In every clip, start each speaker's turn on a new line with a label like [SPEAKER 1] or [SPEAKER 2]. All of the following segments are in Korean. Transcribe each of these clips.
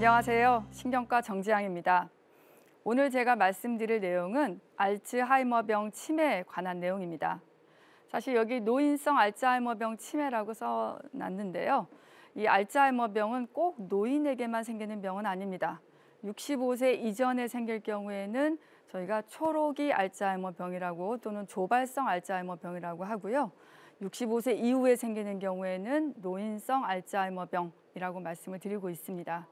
[SPEAKER 1] 안녕하세요. 신경과 정지향입니다. 오늘 제가 말씀드릴 내용은 알츠하이머병 치매에 관한 내용입니다. 사실 여기 노인성 알츠하이머병 치매라고 써놨는데요. 이 알츠하이머병은 꼭 노인에게만 생기는 병은 아닙니다. 65세 이전에 생길 경우에는 저희가 초록이 알츠하이머병이라고 또는 조발성 알츠하이머병이라고 하고요. 65세 이후에 생기는 경우에는 노인성 알츠하이머병이라고 말씀을 드리고 있습니다.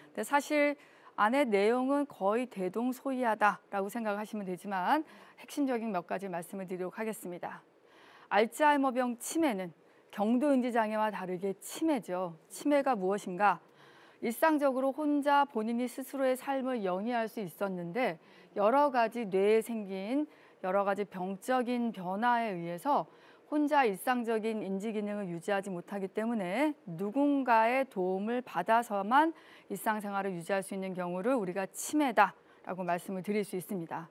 [SPEAKER 1] 근데 사실 안의 내용은 거의 대동소이하다라고 생각하시면 되지만 핵심적인 몇 가지 말씀을 드리도록 하겠습니다. 알츠하이머병 치매는 경도인지 장애와 다르게 치매죠. 치매가 무엇인가? 일상적으로 혼자 본인이 스스로의 삶을 영위할 수 있었는데 여러 가지 뇌에 생긴 여러 가지 병적인 변화에 의해서 혼자 일상적인 인지 기능을 유지하지 못하기 때문에 누군가의 도움을 받아서만 일상생활을 유지할 수 있는 경우를 우리가 치매다라고 말씀을 드릴 수 있습니다.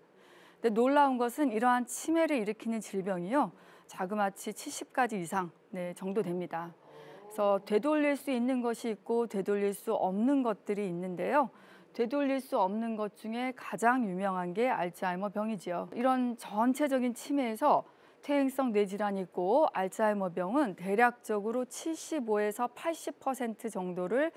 [SPEAKER 1] 근데 놀라운 것은 이러한 치매를 일으키는 질병이요. 자그마치 70가지 이상 정도 됩니다. 그래서 되돌릴 수 있는 것이 있고 되돌릴 수 없는 것들이 있는데요. 되돌릴 수 없는 것 중에 가장 유명한 게 알츠하이머병이지요. 이런 전체적인 치매에서 퇴행성 뇌질환이 있고 알츠하이머병은 대략적으로 75에서 80% 정도를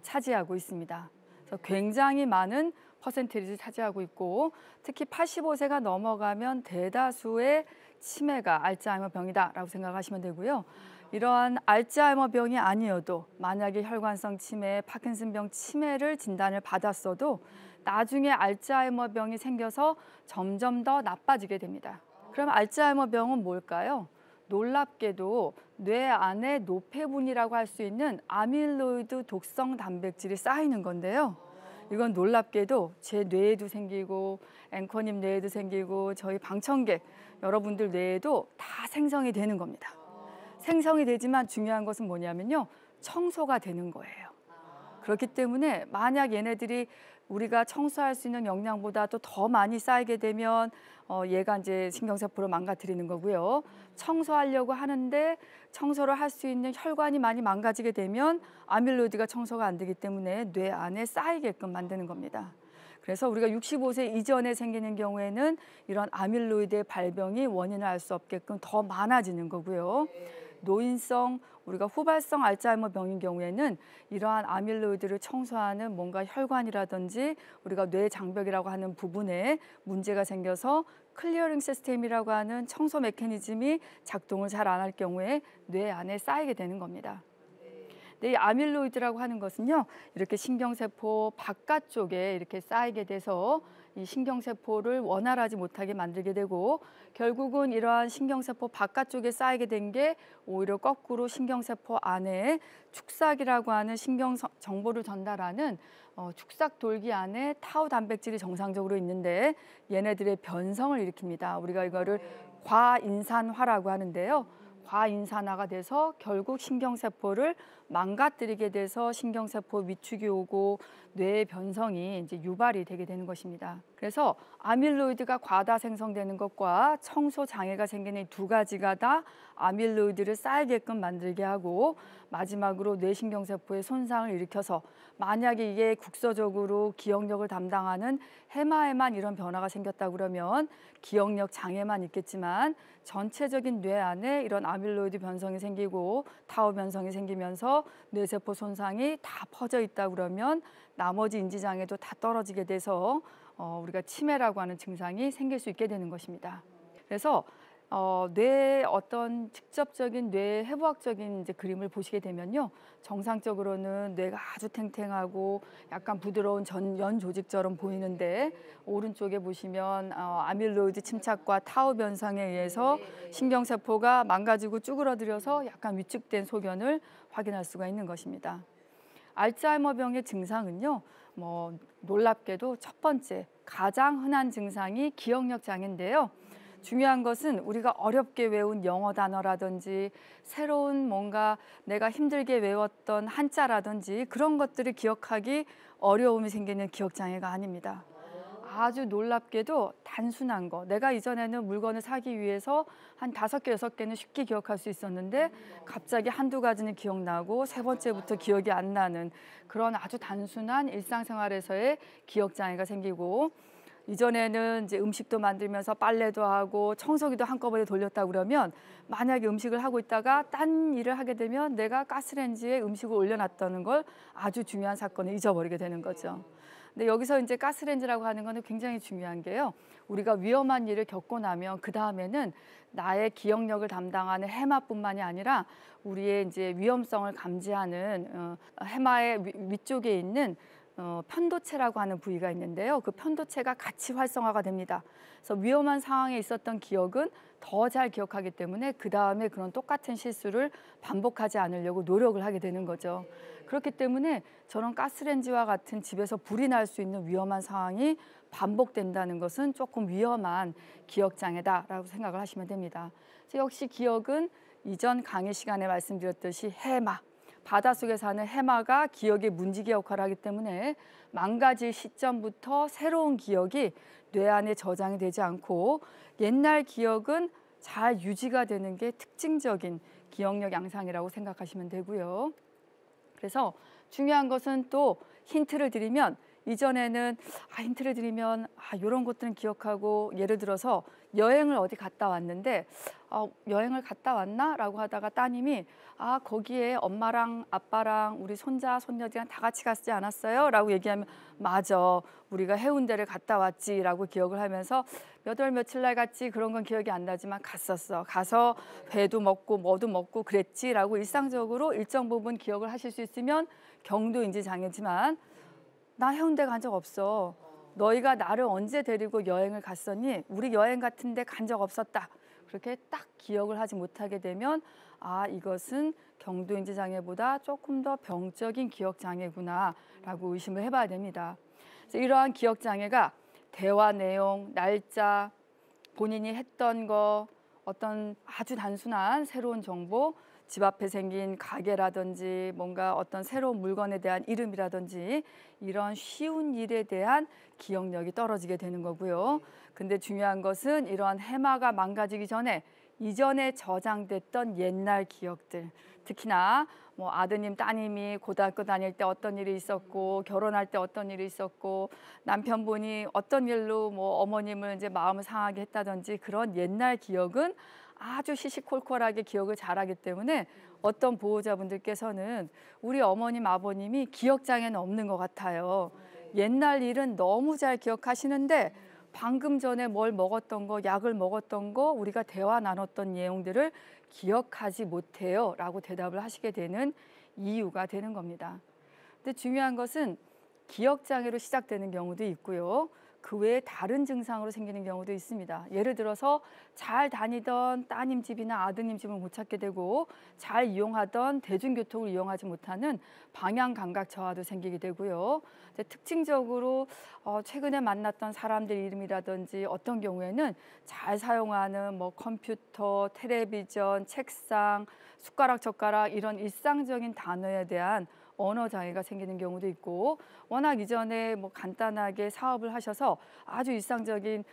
[SPEAKER 1] 차지하고 있습니다. 그래서 굉장히 많은 퍼센테이지를 차지하고 있고 특히 85세가 넘어가면 대다수의 치매가 알츠하이머병이다라고 생각하시면 되고요. 이러한 알츠하이머병이 아니어도 만약에 혈관성 치매, 파킨슨병 치매를 진단을 받았어도 나중에 알츠하이머병이 생겨서 점점 더 나빠지게 됩니다. 그럼 알츠하이머병은 뭘까요? 놀랍게도 뇌 안에 노폐분이라고 할 수 있는 아밀로이드 독성 단백질이 쌓이는 건데요. 이건 놀랍게도 제 뇌에도 생기고 앵커님 뇌에도 생기고 저희 방청객 여러분들 뇌에도 다 생성이 되는 겁니다. 생성이 되지만 중요한 것은 뭐냐면요. 청소가 되는 거예요. 그렇기 때문에 만약 얘네들이 우리가 청소할 수 있는 영양보다도 더 많이 쌓이게 되면 얘가 이제 신경세포를 망가뜨리는 거고요. 청소하려고 하는데 청소를 할 수 있는 혈관이 많이 망가지게 되면 아밀로이드가 청소가 안 되기 때문에 뇌 안에 쌓이게끔 만드는 겁니다. 그래서 우리가 65세 이전에 생기는 경우에는 이런 아밀로이드의 발병이 원인을 알 수 없게끔 더 많아지는 거고요. 노인성 우리가 후발성 알츠하이머병인 경우에는 이러한 아밀로이드를 청소하는 뭔가 혈관이라든지 우리가 뇌 장벽이라고 하는 부분에 문제가 생겨서 클리어링 시스템이라고 하는 청소 메커니즘이 작동을 잘 안 할 경우에 뇌 안에 쌓이게 되는 겁니다. 이 아밀로이드라고 하는 것은요, 이렇게 신경세포 바깥쪽에 이렇게 쌓이게 돼서 이 신경세포를 원활하지 못하게 만들게 되고 결국은 이러한 신경세포 바깥쪽에 쌓이게 된 게 오히려 거꾸로 신경세포 안에 축삭이라고 하는 신경 정보를 전달하는 축삭 돌기 안에 타우 단백질이 정상적으로 있는데 얘네들의 변성을 일으킵니다. 우리가 이거를 과인산화라고 하는데요. 과인산화가 돼서 결국 신경세포를 망가뜨리게 돼서 신경세포 위축이 오고 뇌의 변성이 이제 유발이 되게 되는 것입니다. 그래서 아밀로이드가 과다 생성되는 것과 청소 장애가 생기는 두 가지가 다 아밀로이드를 쌓이게끔 만들게 하고 마지막으로 뇌신경세포의 손상을 일으켜서 만약에 이게 국소적으로 기억력을 담당하는 해마에만 이런 변화가 생겼다 그러면 기억력 장애만 있겠지만 전체적인 뇌 안에 이런 아밀로이드 변성이 생기고 타우 변성이 생기면서 뇌세포 손상이 다 퍼져 있다 그러면 나머지 인지장애도 다 떨어지게 돼서 우리가 치매라고 하는 증상이 생길 수 있게 되는 것입니다. 그래서 뇌의 어떤 직접적인 뇌 해부학적인 이제 그림을 보시게 되면요. 정상적으로는 뇌가 아주 탱탱하고 약간 부드러운 전연 조직처럼 보이는데 오른쪽에 보시면 아밀로이드 침착과 타우 변상에 의해서 신경세포가 망가지고 쭈그러들여서 약간 위축된 소견을 확인할 수가 있는 것입니다. 알츠하이머병의 증상은요. 놀랍게도 첫 번째 가장 흔한 증상이 기억력 장애인데요. 중요한 것은 우리가 어렵게 외운 영어 단어라든지 새로운 뭔가 내가 힘들게 외웠던 한자라든지 그런 것들을 기억하기 어려움이 생기는 기억장애가 아닙니다. 아주 놀랍게도 단순한 거. 내가 이전에는 물건을 사기 위해서 한 5개, 6개는 쉽게 기억할 수 있었는데 갑자기 한두 가지는 기억나고 세 번째부터 기억이 안 나는 그런 아주 단순한 일상생활에서의 기억장애가 생기고, 이전에는 이제 음식도 만들면서 빨래도 하고 청소기도 한꺼번에 돌렸다 그러면 만약에 음식을 하고 있다가 딴 일을 하게 되면 내가 가스레인지에 음식을 올려놨다는 걸 아주 중요한 사건을 잊어버리게 되는 거죠. 근데 여기서 이제 가스레인지라고 하는 거는 굉장히 중요한 게요. 우리가 위험한 일을 겪고 나면 그 다음에는 나의 기억력을 담당하는 해마뿐만이 아니라 우리의 이제 위험성을 감지하는 해마의 위쪽에 있는 편도체라고 하는 부위가 있는데요. 그 편도체가 같이 활성화가 됩니다. 그래서 위험한 상황에 있었던 기억은 더 잘 기억하기 때문에 그 다음에 그런 똑같은 실수를 반복하지 않으려고 노력을 하게 되는 거죠. 그렇기 때문에 저런 가스레인지와 같은 집에서 불이 날 수 있는 위험한 상황이 반복된다는 것은 조금 위험한 기억장애다라고 생각을 하시면 됩니다. 그래서 역시 기억은 이전 강의 시간에 말씀드렸듯이 해마, 바닷속에 사는 해마가 기억의 문지기 역할을 하기 때문에 망가질 시점부터 새로운 기억이 뇌 안에 저장이 되지 않고 옛날 기억은 잘 유지가 되는 게 특징적인 기억력 양상이라고 생각하시면 되고요. 그래서 중요한 것은 또 힌트를 드리면 이전에는 이런 것들은 기억하고, 예를 들어서 여행을 어디 갔다 왔는데 여행을 갔다 왔나? 라고 하다가 따님이 거기에 엄마랑 아빠랑 우리 손자 손녀들이랑 다 같이 갔지 않았어요? 라고 얘기하면 맞아, 우리가 해운대를 갔다 왔지 라고 기억을 하면서 몇 월 며칠 날 갔지 그런 건 기억이 안 나지만 갔었어. 가서 회도 먹고 뭐도 먹고 그랬지 라고 일상적으로 일정 부분 기억을 하실 수 있으면 경도인지 장애지만 나 해운대 간 적 없어. 너희가 나를 언제 데리고 여행을 갔었니? 우리 여행 같은 데 간 적 없었다. 그렇게 딱 기억을 하지 못하게 되면 이것은 경도인지 장애보다 조금 더 병적인 기억 장애구나 라고 의심을 해봐야 됩니다. 그래서 이러한 기억 장애가 대화 내용, 날짜, 본인이 했던 거, 어떤 아주 단순한 새로운 정보, 집 앞에 생긴 가게라든지 뭔가 어떤 새로운 물건에 대한 이름이라든지 이런 쉬운 일에 대한 기억력이 떨어지게 되는 거고요. 근데 중요한 것은 이러한 해마가 망가지기 전에 이전에 저장됐던 옛날 기억들, 특히나 뭐 아드님, 따님이 고등학교 다닐 때 어떤 일이 있었고, 결혼할 때 어떤 일이 있었고, 남편분이 어떤 일로 뭐 어머님을 이제 마음을 상하게 했다든지 그런 옛날 기억은 아주 시시콜콜하게 기억을 잘하기 때문에 어떤 보호자분들께서는 우리 어머님, 아버님이 기억장애는 없는 것 같아요. 옛날 일은 너무 잘 기억하시는데 방금 전에 뭘 먹었던 거, 약을 먹었던 거, 우리가 대화 나눴던 내용들을 기억하지 못해요 라고 대답을 하시게 되는 이유가 되는 겁니다. 근데 중요한 것은 기억장애로 시작되는 경우도 있고요. 그 외에 다른 증상으로 생기는 경우도 있습니다. 예를 들어서 잘 다니던 따님 집이나 아드님 집을 못 찾게 되고 잘 이용하던 대중교통을 이용하지 못하는 방향 감각 저하도 생기게 되고요. 특징적으로 최근에 만났던 사람들 이름이라든지 어떤 경우에는 잘 사용하는 뭐 컴퓨터, 텔레비전, 책상, 숟가락, 젓가락 이런 일상적인 단어에 대한 언어 장애가 생기는 경우도 있고, 워낙 이전에 뭐 간단하게 사업을 하셔서 아주 일상적인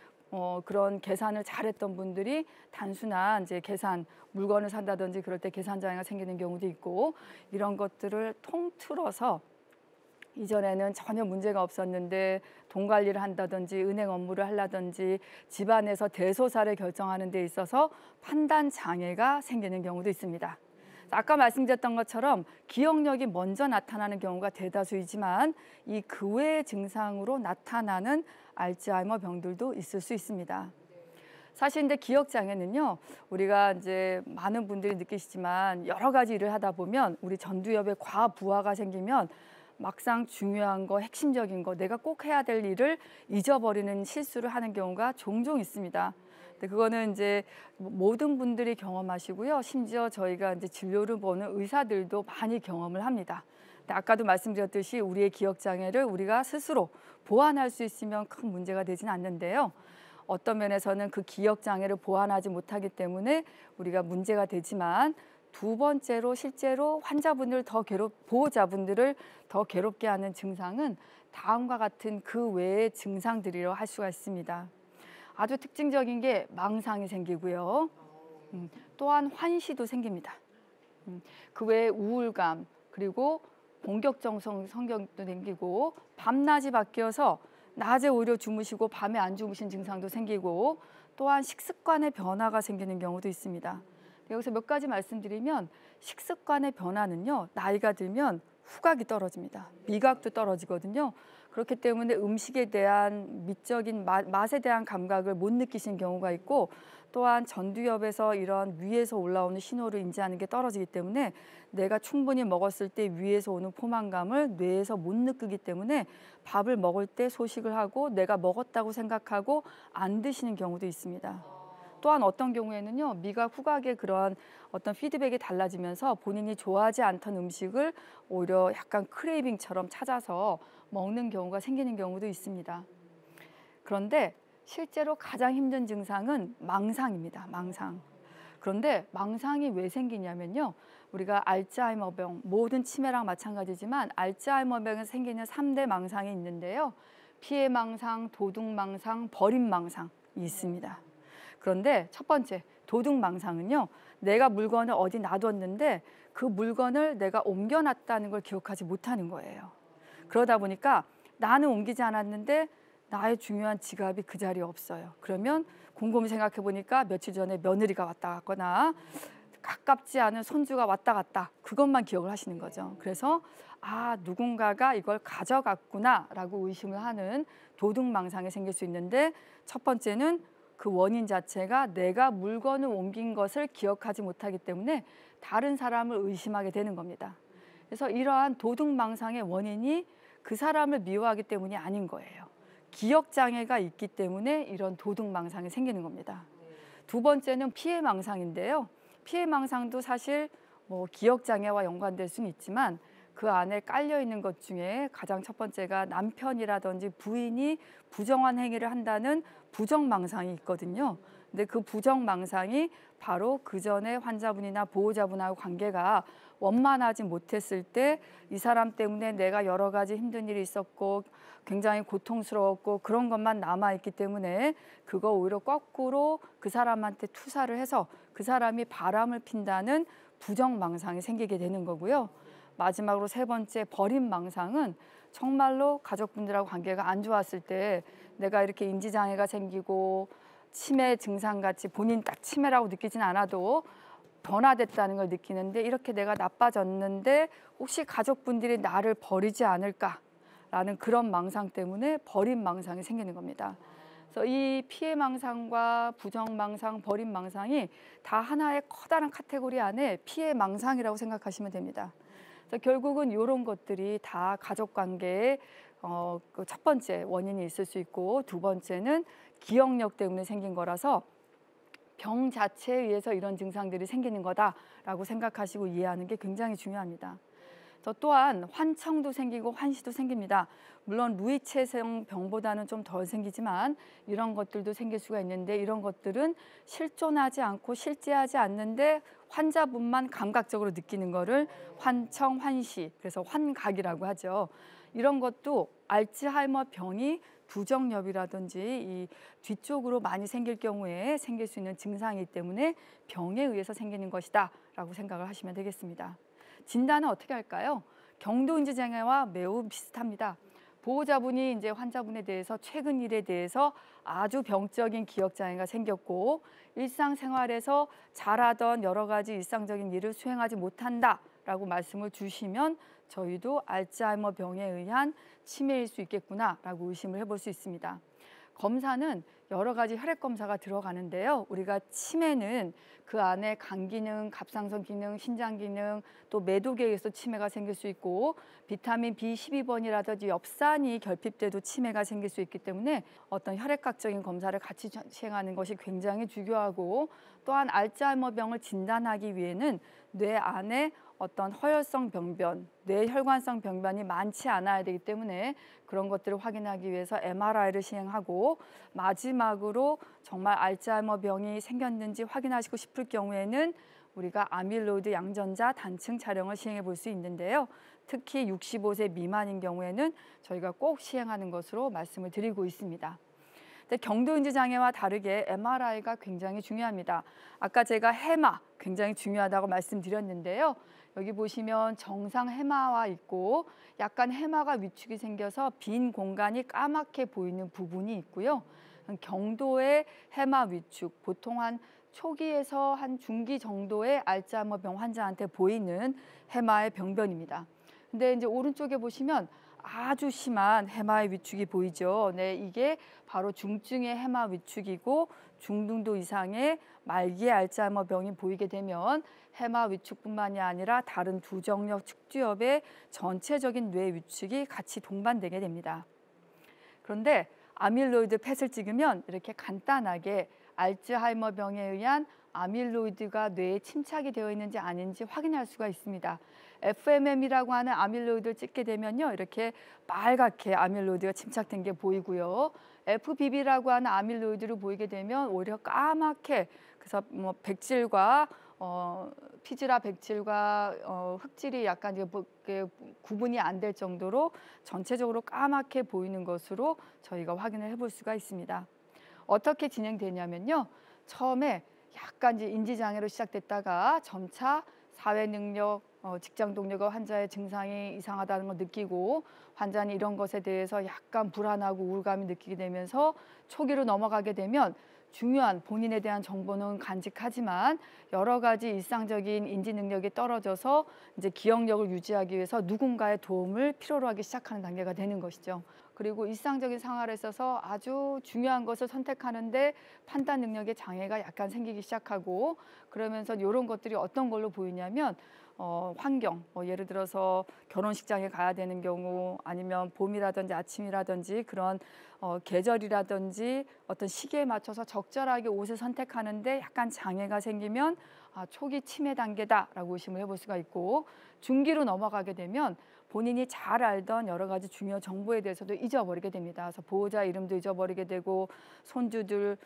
[SPEAKER 1] 그런 계산을 잘했던 분들이 단순한 이제 계산, 물건을 산다든지 그럴 때 계산 장애가 생기는 경우도 있고, 이런 것들을 통틀어서 이전에는 전혀 문제가 없었는데 돈 관리를 한다든지 은행 업무를 하려든지 집안에서 대소사를 결정하는 데 있어서 판단 장애가 생기는 경우도 있습니다. 아까 말씀드렸던 것처럼 기억력이 먼저 나타나는 경우가 대다수이지만 이 그 외의 증상으로 나타나는 알츠하이머 병들도 있을 수 있습니다. 사실 근데 기억 장애는요, 우리가 이제 많은 분들이 느끼시지만 여러 가지 일을 하다 보면 우리 전두엽에 과부하가 생기면 막상 중요한 거, 핵심적인 거, 내가 꼭 해야 될 일을 잊어버리는 실수를 하는 경우가 종종 있습니다. 그거는 이제 모든 분들이 경험하시고요. 심지어 저희가 이제 진료를 보는 의사들도 많이 경험을 합니다. 아까도 말씀드렸듯이 우리의 기억 장애를 우리가 스스로 보완할 수 있으면 큰 문제가 되지는 않는데요. 어떤 면에서는 그 기억 장애를 보완하지 못하기 때문에 우리가 문제가 되지만 두 번째로 실제로 보호자분들을 더 괴롭게 하는 증상은 다음과 같은 그 외의 증상들이라고 할 수가 있습니다. 아주 특징적인 게 망상이 생기고요. 또한 환시도 생깁니다. 그 외에 우울감, 그리고 공격정성 성격도 생기고, 밤낮이 바뀌어서 낮에 오히려 주무시고 밤에 안 주무신 증상도 생기고, 또한 식습관의 변화가 생기는 경우도 있습니다. 여기서 몇 가지 말씀드리면, 식습관의 변화는요, 나이가 들면 후각이 떨어집니다. 미각도 떨어지거든요. 그렇기 때문에 음식에 대한 미적인 맛에 대한 감각을 못 느끼신 경우가 있고, 또한 전두엽에서 이런 위에서 올라오는 신호를 인지하는 게 떨어지기 때문에 내가 충분히 먹었을 때 위에서 오는 포만감을 뇌에서 못 느끼기 때문에 밥을 먹을 때 소식을 하고 내가 먹었다고 생각하고 안 드시는 경우도 있습니다. 또한 어떤 경우에는요, 미각 후각의 그런 어떤 피드백이 달라지면서 본인이 좋아하지 않던 음식을 오히려 약간 크레이빙처럼 찾아서 먹는 경우가 생기는 경우도 있습니다. 그런데 실제로 가장 힘든 증상은 망상입니다. 망상. 그런데 망상이 왜 생기냐면요, 우리가 알츠하이머병, 모든 치매랑 마찬가지지만 알츠하이머병에 생기는 3대 망상이 있는데요. 피해 망상, 도둑 망상, 버림 망상이 있습니다. 그런데 첫 번째, 도둑 망상은요, 내가 물건을 어디 놔뒀는데 그 물건을 내가 옮겨놨다는 걸 기억하지 못하는 거예요. 그러다 보니까 나는 옮기지 않았는데 나의 중요한 지갑이 그 자리에 없어요. 그러면 곰곰이 생각해 보니까 며칠 전에 며느리가 왔다 갔거나 가깝지 않은 손주가 왔다 갔다, 그것만 기억을 하시는 거죠. 그래서 누군가가 이걸 가져갔구나라고 의심을 하는 도둑망상이 생길 수 있는데, 첫 번째는 그 원인 자체가 내가 물건을 옮긴 것을 기억하지 못하기 때문에 다른 사람을 의심하게 되는 겁니다. 그래서 이러한 도둑망상의 원인이 그 사람을 미워하기 때문이 아닌 거예요. 기억장애가 있기 때문에 이런 도둑망상이 생기는 겁니다. 두 번째는 피해망상인데요. 피해망상도 사실 기억장애와 연관될 수는 있지만 그 안에 깔려있는 것 중에 가장 첫 번째가 남편이라든지 부인이 부정한 행위를 한다는 부정망상이 있거든요. 근데 그 부정망상이 바로 그 전에 환자분이나 보호자분하고 관계가 원만하지 못했을 때 이 사람 때문에 내가 여러 가지 힘든 일이 있었고 굉장히 고통스러웠고 그런 것만 남아있기 때문에 그거 오히려 거꾸로 그 사람한테 투사를 해서 그 사람이 바람을 핀다는 부정망상이 생기게 되는 거고요. 마지막으로 세 번째, 버림망상은 정말로 가족분들하고 관계가 안 좋았을 때 내가 이렇게 인지장애가 생기고 치매 증상같이 본인 딱 치매라고 느끼진 않아도 변화됐다는 걸 느끼는데, 이렇게 내가 나빠졌는데 혹시 가족분들이 나를 버리지 않을까라는 그런 망상 때문에 버림망상이 생기는 겁니다. 그래서 이 피해망상과 부정망상, 버림망상이 다 하나의 커다란 카테고리 안에 피해망상이라고 생각하시면 됩니다. 그래서 결국은 이런 것들이 다 가족관계의 그 첫 번째 원인이 있을 수 있고, 두 번째는 기억력 때문에 생긴 거라서 병 자체에 의해서 이런 증상들이 생기는 거다라고 생각하시고 이해하는 게 굉장히 중요합니다. 저 또한 환청도 생기고 환시도 생깁니다. 물론 루이체성 병보다는 좀 덜 생기지만 이런 것들도 생길 수가 있는데, 이런 것들은 실존하지 않고 실제하지 않는데 환자분만 감각적으로 느끼는 거를 환청, 환시, 그래서 환각이라고 하죠. 이런 것도 알츠하이머 병이 부정엽이라든지 이 뒤쪽으로 많이 생길 경우에 생길 수 있는 증상이기 때문에 병에 의해서 생기는 것이다 라고 생각을 하시면 되겠습니다. 진단은 어떻게 할까요? 경도인지장애와 매우 비슷합니다. 보호자분이 이제 환자분에 대해서 최근 일에 대해서 아주 병적인 기억장애가 생겼고 일상생활에서 잘하던 여러 가지 일상적인 일을 수행하지 못한다라고 말씀을 주시면 저희도 알츠하이머 병에 의한 치매일 수 있겠구나라고 의심을 해볼 수 있습니다. 검사는 여러 가지 혈액 검사가 들어가는데요. 우리가 치매는 그 안에 간 기능, 갑상선 기능, 신장 기능, 또 매독에 의해서 치매가 생길 수 있고 비타민 B12번이라든지 엽산이 결핍돼도 치매가 생길 수 있기 때문에 어떤 혈액학적인 검사를 같이 시행하는 것이 굉장히 중요하고, 또한 알츠하이머병을 진단하기 위해는 뇌 안에 어떤 허혈성 병변, 뇌혈관성 병변이 많지 않아야 되기 때문에 그런 것들을 확인하기 위해서 MRI를 시행하고, 마지막으로 정말 알츠하이머 병이 생겼는지 확인하시고 싶을 경우에는 우리가 아밀로이드 양전자 단층 촬영을 시행해 볼 수 있는데요. 특히 65세 미만인 경우에는 저희가 꼭 시행하는 것으로 말씀을 드리고 있습니다. 경도인지 장애와 다르게 MRI가 굉장히 중요합니다. 아까 제가 해마 굉장히 중요하다고 말씀드렸는데요. 여기 보시면 정상 해마와 있고 약간 해마가 위축이 생겨서 빈 공간이 까맣게 보이는 부분이 있고요. 경도의 해마 위축, 보통 한 초기에서 한 중기 정도의 알츠하이머병 환자한테 보이는 해마의 병변입니다. 근데 이제 오른쪽에 보시면 아주 심한 해마의 위축이 보이죠. 네, 이게 바로 중증의 해마 위축이고 중등도 이상의 말기의 알츠하이머병이 보이게 되면 해마 위축뿐만이 아니라 다른 두정력, 측두엽의 전체적인 뇌 위축이 같이 동반되게 됩니다. 그런데 아밀로이드 펫을 찍으면 이렇게 간단하게 알츠하이머병에 의한 아밀로이드가 뇌에 침착이 되어 있는지 아닌지 확인할 수가 있습니다. FMM이라고 하는 아밀로이드를 찍게 되면요, 이렇게 빨갛게 아밀로이드가 침착된 게 보이고요. FBB라고 하는 아밀로이드를 보이게 되면 오히려 까맣게, 그래서 뭐 백질과 피지라 백질과 흑질이 약간 이게 구분이 안 될 정도로 전체적으로 까맣게 보이는 것으로 저희가 확인을 해볼 수가 있습니다. 어떻게 진행되냐면요, 처음에 약간 이제 인지장애로 시작됐다가 점차 사회 능력, 직장 동료가 환자의 증상이 이상하다는 걸 느끼고 환자는 이런 것에 대해서 약간 불안하고 우울감이 느끼게 되면서 초기로 넘어가게 되면 중요한 본인에 대한 정보는 간직하지만 여러 가지 일상적인 인지 능력이 떨어져서 이제 기억력을 유지하기 위해서 누군가의 도움을 필요로 하기 시작하는 단계가 되는 것이죠. 그리고 일상적인 생활에 있어서 아주 중요한 것을 선택하는데 판단 능력에 장애가 약간 생기기 시작하고, 그러면서 이런 것들이 어떤 걸로 보이냐면 환경, 예를 들어서 결혼식장에 가야 되는 경우, 아니면 봄이라든지 아침이라든지 그런 계절이라든지 어떤 시기에 맞춰서 적절하게 옷을 선택하는데 약간 장애가 생기면 초기 치매 단계다라고 의심을 해볼 수가 있고, 중기로 넘어가게 되면 본인이 잘 알던 여러 가지 중요 정보에 대해서도 잊어버리게 됩니다. 그래서 보호자 이름도 잊어버리게 되고 손주들,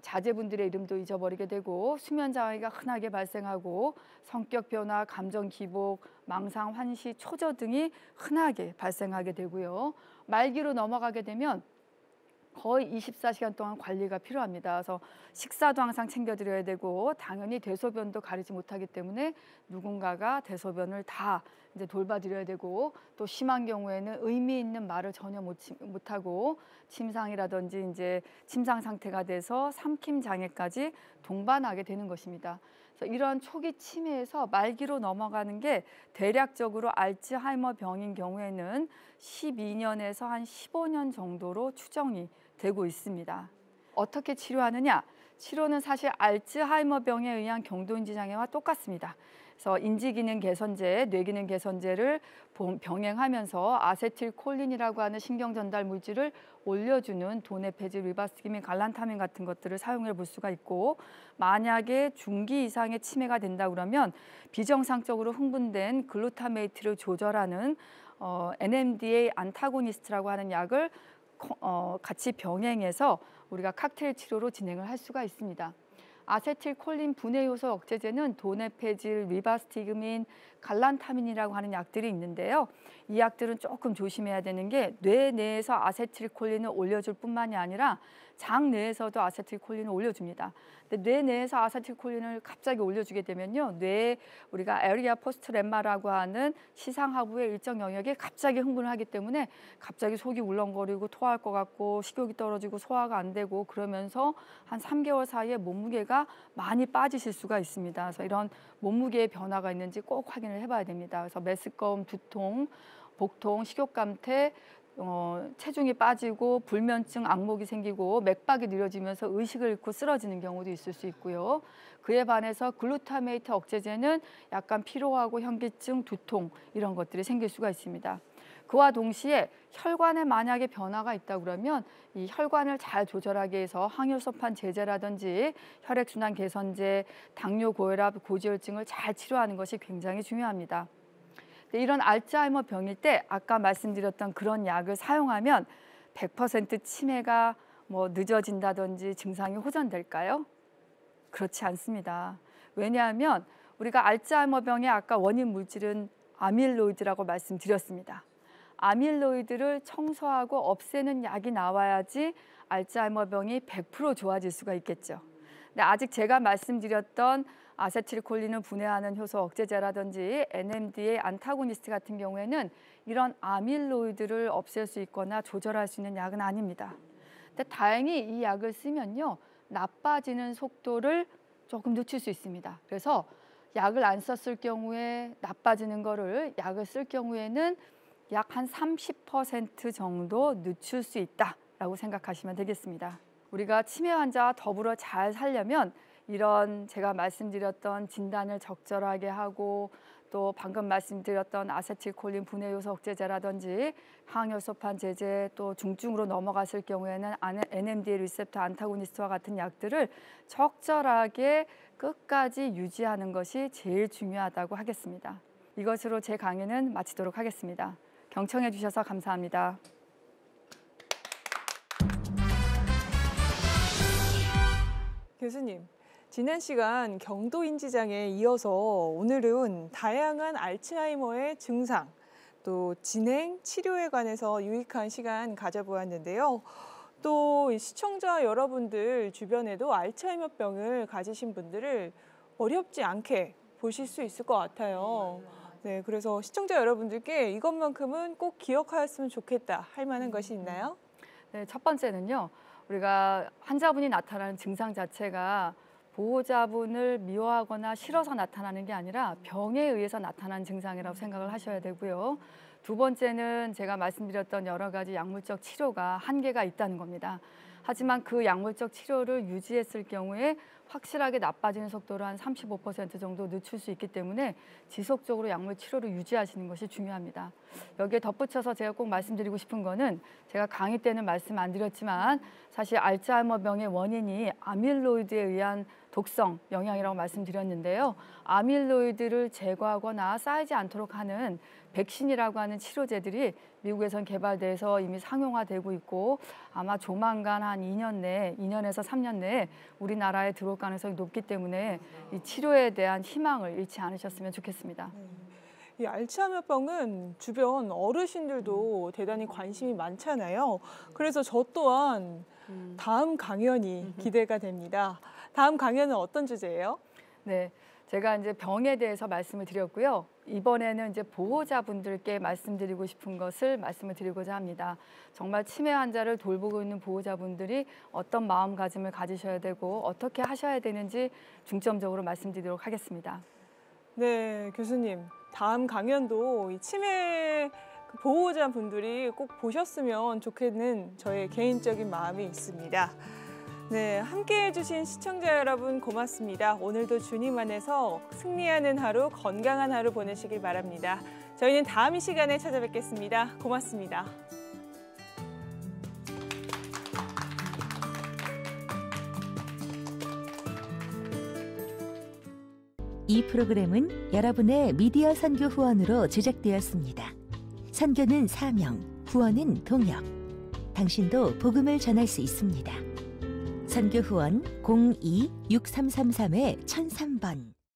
[SPEAKER 1] 자제분들의 이름도 잊어버리게 되고 수면 장애가 흔하게 발생하고 성격 변화, 감정 기복, 망상, 환시, 초조 등이 흔하게 발생하게 되고요. 말기로 넘어가게 되면 거의 24시간 동안 관리가 필요합니다. 그래서 식사도 항상 챙겨드려야 되고 당연히 대소변도 가리지 못하기 때문에 누군가가 대소변을 다 이제 돌봐드려야 되고, 또 심한 경우에는 의미 있는 말을 전혀 못하고 침상이라든지 이제 침상 상태가 돼서 삼킴 장애까지 동반하게 되는 것입니다. 그래서 이런 초기 치매에서 말기로 넘어가는 게 대략적으로 알츠하이머 병인 경우에는 12년에서 한 15년 정도로 추정이 되고 있습니다. 어떻게 치료하느냐? 치료는 사실 알츠하이머 병에 의한 경도인지 장애와 똑같습니다. 그래서 인지기능 개선제, 뇌기능 개선제를 병행하면서 아세틸콜린이라고 하는 신경 전달 물질을 올려주는 도네페질, 리바스티민, 갈란타민 같은 것들을 사용해 볼 수가 있고, 만약에 중기 이상의 치매가 된다 그러면 비정상적으로 흥분된 글루타메이트를 조절하는 NMDA 안타고니스트라고 하는 약을 같이 병행해서 우리가 칵테일 치료로 진행을 할 수가 있습니다. 아세틸콜린 분해 요소 억제제는 도네페질, 리바스티그민, 갈란타민이라고 하는 약들이 있는데요. 이 약들은 조금 조심해야 되는 게 뇌 내에서 아세틸콜린을 올려줄 뿐만이 아니라 장 내에서도 아세틸콜린을 올려줍니다. 근데 뇌 내에서 아세틸콜린을 갑자기 올려주게 되면요, 뇌에 우리가 에리아 포스트렘마라고 하는 시상하부의 일정 영역에 갑자기 흥분을 하기 때문에 갑자기 속이 울렁거리고 토할 것 같고 식욕이 떨어지고 소화가 안 되고 그러면서 한 3개월 사이에 몸무게가 많이 빠지실 수가 있습니다. 그래서 이런 몸무게의 변화가 있는지 꼭 확인을 해봐야 됩니다. 그래서 메스꺼움, 두통, 복통, 식욕감퇴, 체중이 빠지고 불면증, 악목이 생기고 맥박이 느려지면서 의식을 잃고 쓰러지는 경우도 있을 수 있고요. 그에 반해서 글루타메이트 억제제는 약간 피로하고 현기증, 두통 이런 것들이 생길 수가 있습니다. 그와 동시에 혈관에 만약에 변화가 있다 그러면 이 혈관을 잘 조절하기 위해서 항효소판 제제라든지 혈액순환 개선제, 당뇨, 고혈압, 고지혈증을 잘 치료하는 것이 굉장히 중요합니다. 이런 알츠하이머 병일 때 아까 말씀드렸던 그런 약을 사용하면 100% 치매가 늦어진다든지 증상이 호전될까요? 그렇지 않습니다. 왜냐하면 우리가 알츠하이머병의 아까 원인 물질은 아밀로이드라고 말씀드렸습니다. 아밀로이드를 청소하고 없애는 약이 나와야지 알츠하이머병이 100% 좋아질 수가 있겠죠. 근데 아직 제가 말씀드렸던 아세틸콜린을 분해하는 효소 억제제라든지 NMDA 안타고니스트 같은 경우에는 이런 아밀로이드를 없앨 수 있거나 조절할 수 있는 약은 아닙니다. 근데 다행히 이 약을 쓰면요, 나빠지는 속도를 조금 늦출 수 있습니다. 그래서 약을 안 썼을 경우에 나빠지는 거를 약을 쓸 경우에는 약 한 30% 정도 늦출 수 있다라고 생각하시면 되겠습니다. 우리가 치매 환자와 더불어 잘 살려면 이런 제가 말씀드렸던 진단을 적절하게 하고 또 방금 말씀드렸던 아세틸콜린 분해 요소 억제제라든지 항혈소판 제제 또 중증으로 넘어갔을 경우에는 NMDA 리셉터 안타고니스트와 같은 약들을 적절하게 끝까지 유지하는 것이 제일 중요하다고 하겠습니다. 이것으로 제 강의는 마치도록 하겠습니다. 경청해 주셔서 감사합니다.
[SPEAKER 2] 교수님, 지난 시간 경도인지장에 이어서 오늘은 다양한 알츠하이머의 증상, 또 진행, 치료에 관해서 유익한 시간 가져보았는데요. 또 시청자 여러분들 주변에도 알츠하이머병을 가지신 분들을 어렵지 않게 보실 수 있을 것 같아요. 네, 그래서 시청자 여러분들께 이것만큼은 꼭 기억하였으면 좋겠다 할 만한 것이 있나요?
[SPEAKER 1] 네, 첫 번째는요. 우리가 환자분이 나타나는 증상 자체가 보호자분을 미워하거나 싫어서 나타나는 게 아니라 병에 의해서 나타나는 증상이라고 생각을 하셔야 되고요. 두 번째는 제가 말씀드렸던 여러 가지 약물적 치료가 한계가 있다는 겁니다. 하지만 그 약물적 치료를 유지했을 경우에 확실하게 나빠지는 속도를 한 35% 정도 늦출 수 있기 때문에 지속적으로 약물 치료를 유지하시는 것이 중요합니다. 여기에 덧붙여서 제가 꼭 말씀드리고 싶은 거는 제가 강의 때는 말씀 안 드렸지만 사실 알츠하이머병의 원인이 아밀로이드에 의한 독성 영향이라고 말씀드렸는데요. 아밀로이드를 제거하거나 쌓이지 않도록 하는 백신이라고 하는 치료제들이 미국에선 개발돼서 이미 상용화되고 있고 아마 조만간 한 2년에서 3년 내에 우리나라에 들어올 가능성이 높기 때문에 이 치료에 대한 희망을 잃지 않으셨으면 좋겠습니다.
[SPEAKER 2] 이 알츠하이머병은 주변 어르신들도 대단히 관심이 많잖아요. 그래서 저 또한 다음 강연이 기대가 됩니다. 다음 강연은 어떤 주제예요?
[SPEAKER 1] 네, 제가 이제 병에 대해서 말씀을 드렸고요. 이번에는 이제 보호자분들께 말씀드리고 싶은 것을 말씀을 드리고자 합니다. 정말 치매 환자를 돌보고 있는 보호자분들이 어떤 마음가짐을 가지셔야 되고 어떻게 하셔야 되는지 중점적으로 말씀드리도록 하겠습니다.
[SPEAKER 2] 네, 교수님. 다음 강연도 이 치매 보호자분들이 꼭 보셨으면 좋겠는 저의 개인적인 마음이 있습니다. 네, 함께 해주신 시청자 여러분 고맙습니다. 오늘도 주님 안에서 승리하는 하루, 건강한 하루 보내시길 바랍니다. 저희는 다음 이 시간에 찾아뵙겠습니다. 고맙습니다.
[SPEAKER 3] 이 프로그램은 여러분의 미디어 선교 후원으로 제작되었습니다. 선교는 사명, 후원은 동역. 당신도 복음을 전할 수 있습니다. 선교 후원 02-6333-1003번